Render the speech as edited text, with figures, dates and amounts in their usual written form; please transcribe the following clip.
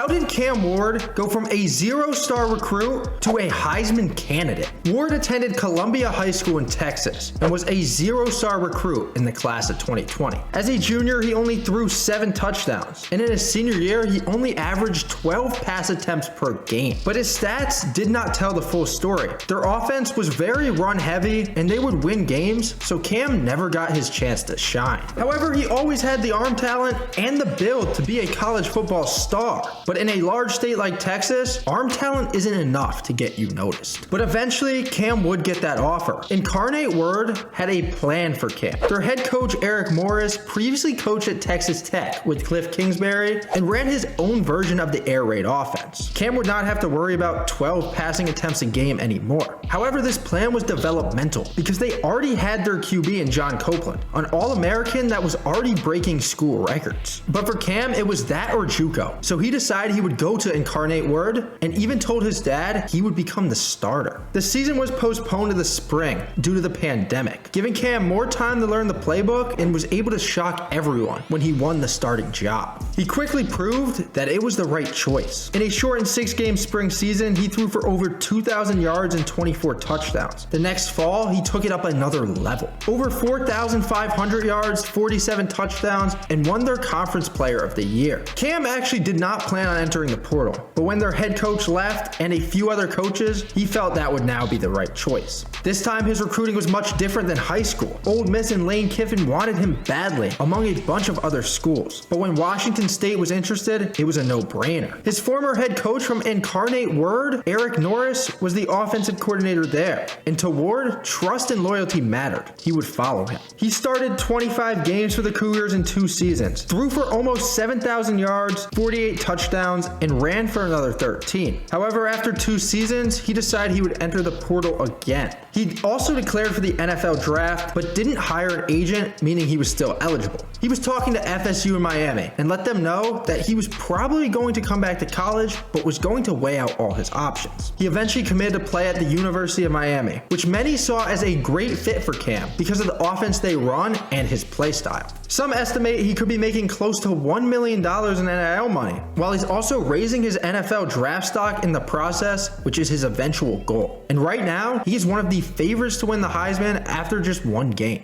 How did Cam Ward go from a zero-star recruit to a Heisman candidate? Ward attended Columbia High School in Texas and was a zero-star recruit in the class of 2020. As a junior, he only threw 7 touchdowns, and in his senior year, he only averaged 12 pass attempts per game. But his stats did not tell the full story. Their offense was very run-heavy, and they would win games, so Cam never got his chance to shine. However, he always had the arm talent and the build to be a college football star. But in a large state like Texas, arm talent isn't enough to get you noticed. But eventually, Cam would get that offer. Incarnate Word had a plan for Cam. Their head coach, Eric Morris, previously coached at Texas Tech with Cliff Kingsbury and ran his own version of the air raid offense. Cam would not have to worry about 12 passing attempts a game anymore. However, this plan was developmental because they already had their QB in John Copeland, an All-American that was already breaking school records. But for Cam, it was that or JUCO. So he decided he would go to Incarnate Word and even told his dad he would become the starter. The season was postponed to the spring due to the pandemic, giving Cam more time to learn the playbook and was able to shock everyone when he won the starting job. He quickly proved that it was the right choice. In a shortened 6-game spring season, he threw for over 2,000 yards and 24 touchdowns. The next fall, he took it up another level. Over 4,500 yards, 47 touchdowns, and won their Conference Player of the Year. Cam actually did not plan on entering the portal, but when their head coach left and a few other coaches, he felt that would now be the right choice. This time, his recruiting was much different than high school. Ole Miss and Lane Kiffin wanted him badly, among a bunch of other schools. But when Washington State was interested, it was a no-brainer. His former head coach from Incarnate Word, Eric Norris, was the offensive coordinator there. And to Ward, trust and loyalty mattered. He would follow him. He started 25 games for the Cougars in 2 seasons, threw for almost 7,000 yards, 48 touchdowns, and ran for another 13. However, after 2 seasons, he decided he would enter the portal again. He also declared for the NFL draft, but didn't hire an agent, meaning he was still eligible. He was talking to FSU in Miami and let them know that he was probably going to come back to college, but was going to weigh out all his options. He eventually committed to play at the University of Miami, which many saw as a great fit for Cam because of the offense they run and his play style. Some estimate he could be making close to $1 million in NIL money, while he's also raising his NFL draft stock in the process, which is his eventual goal. And right now, he is one of the favorites to win the Heisman after just 1 game.